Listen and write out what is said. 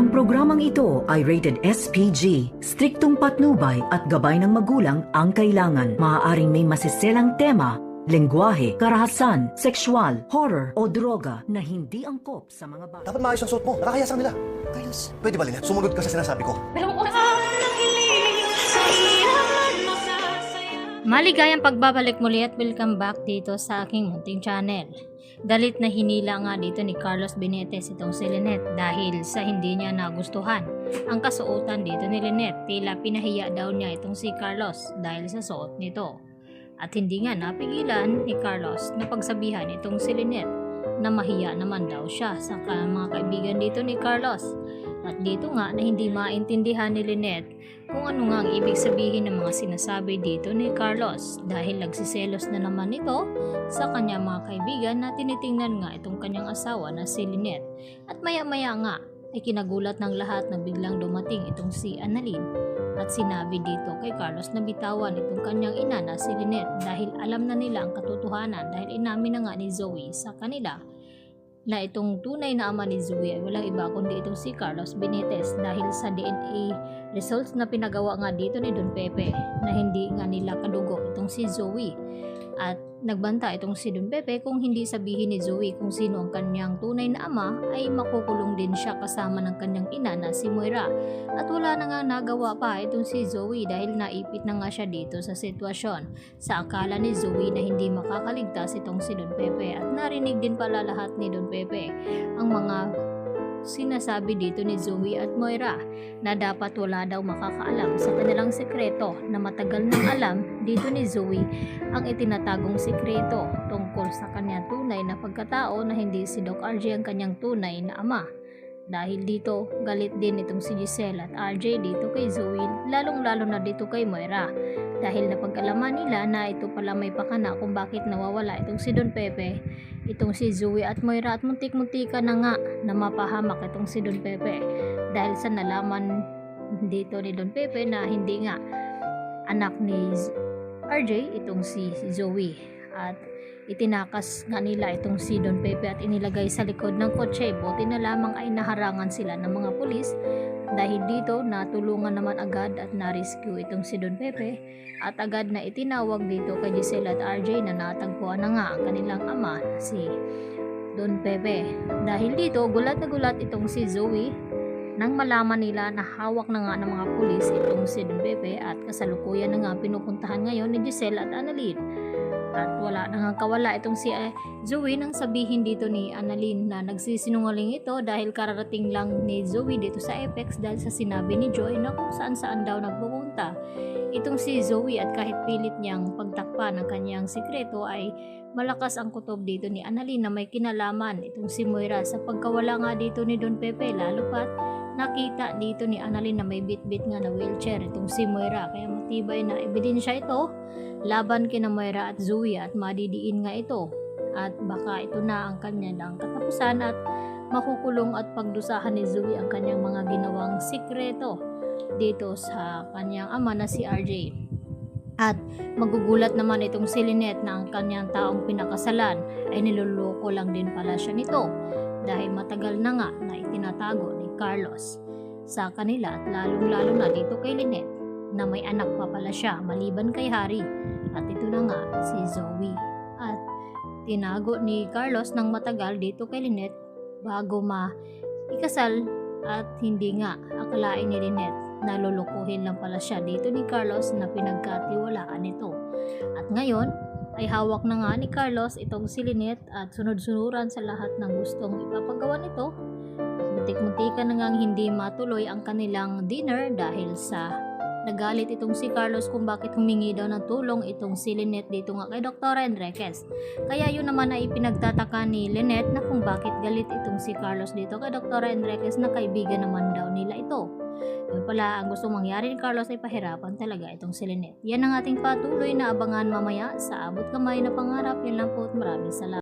Ang programang ito ay rated SPG. Striktong patnubay at gabay ng magulang ang kailangan. Maaaring may masiselang tema, lengguwahe, karahasan, sexual, horror o droga na hindi angkop sa mga bata. Dapat maayos ang suot mo. Nakakaya sa kanila. Carlos, pwede ba, Lynette? Sumunod ka sa sinasabi ko. Maligayang pagbabalik muli at welcome back dito sa aking munting channel. Galit na hinila nga dito ni Carlos Benitez itong si Lynette dahil sa hindi niya nagustuhan ang kasuotan dito ni Lynette. Tila pinahiya daw niya itong si Carlos dahil sa suot nito. At hindi nga napigilan ni Carlos na pagsabihan itong si Lynette na mahiya naman daw siya sa mga kaibigan dito ni Carlos. At dito nga na hindi maintindihan ni Lynette kung ano nga ang ibig sabihin ng mga sinasabi dito ni Carlos dahil nagsiselos na naman ito sa kanyang mga kaibigan na tinitingnan nga itong kanyang asawa na si Lynette. At maya-maya nga ay kinagulat ng lahat na biglang dumating itong si Annalyn at sinabi dito kay Carlos na bitawan itong kanyang ina na si Lynette dahil alam na nila ang katotohanan dahil inamin na nga ni Zoe sa kanila na itong tunay na ama ni Zoe ay walang iba kundi itong si Carlos Benitez dahil sa DNA results na pinagawa nga dito ni Don Pepe na hindi nga nila kadugo itong si Zoe. At nagbanta itong si Don Pepe kung hindi sabihin ni Zoe kung sino ang kanyang tunay na ama ay makukulong din siya kasama ng kanyang ina na si Moira. At wala na nga nagawa pa itong si Zoe dahil naipit na nga siya dito sa sitwasyon sa akala ni Zoe na hindi makakaligtas itong si Don Pepe. At narinig din pala lahat ni Don Pepe ang mga sinasabi dito ni Zoe at Moira na dapat wala daw makakaalam sa kanilang sekreto na matagal nang alam dito ni Zoe ang itinatagong sekreto tungkol sa kanyang tunay na pagkatao na hindi si Doc RJ ang kanyang tunay na ama. Dahil dito galit din itong si Giselle at RJ dito kay Zoe, lalong-lalo na dito kay Moira dahil napag-alaman nila na ito pala may pakana kung bakit nawawala itong si Don Pepe, itong si Zoe at Moira at muntik-muntika na nga na mapahamak itong si Don Pepe dahil sa nalaman dito ni Don Pepe na hindi nga anak ni RJ itong si Zoe. At itinakas nga nila itong si Don Pepe at inilagay sa likod ng kotse. Buti na lamang ay naharangan sila ng mga pulis dahil dito natulungan naman agad at na-rescue itong si Don Pepe at agad na itinawag dito kay Giselle at RJ na natagpuan na nga ang kanilang ama si Don Pepe. Dahil dito gulat na gulat itong si Zoe nang malaman nila na hawak na nga ng mga pulis itong si Don Pepe at kasalukuyan na nga pinupuntahan ngayon ni Giselle at Annalyn. At wala na nga kawala itong si Zoe nang sabihin dito ni Annalyn na nagsisinungaling ito dahil kararating lang ni Zoe dito sa Apex dahil sa sinabi ni Joy na kung saan daw nagpupunta itong si Zoe at kahit pilit niyang pagtakpan ng kanyang sikreto ay malakas ang kutob dito ni Annalyn na may kinalaman itong si Moira sa pagkawala nga dito ni Don Pepe lalo pat nakita dito ni Annalyn na may bit-bit nga na wheelchair itong si Moira kaya matibay na ebidensya ito laban kina Moira at Zoe at madidiin nga ito at baka ito na ang kanyang katapusan at makukulong at pagdusahan ni Zoe ang kanyang mga ginawang sikreto dito sa kanyang ama na si RJ. At magugulat naman itong si Lynette na ang kanyang taong pinakasalan ay niloloko lang din pala siya nito dahil matagal na nga na itinatago ni Carlos sa kanila at lalong-lalo na dito kay Lynette na may anak pa pala siya maliban kay Harry at ito na nga si Zoe. At tinago ni Carlos ng matagal dito kay Lynette bago ikasal at hindi nga akalain ni Lynette na lulukuhin lang pala siya dito ni Carlos na pinagkatiwalaan nito. At ngayon ay hawak na nga ni Carlos itong si Lynette at sunod-sunuran sa lahat ng gustong ipapagawa nito. At muntik-muntika na ngang hindi matuloy ang kanilang dinner dahil sa nagalit itong si Carlos kung bakit humingi daw ng tulong itong si Lynette dito nga kay Dr. Enriquez. Kaya yun naman ay pinagtataka ni Lynette na kung bakit galit itong si Carlos dito kay Dr. Enriquez na kaibigan naman daw nila ito. Yun pala ang gusto mangyari ni Carlos ay pahirapan talaga itong si Lynette. Yan ang ating patuloy na abangan mamaya sa Abot Kamay na Pangarap. Yan lang po at maraming salamat.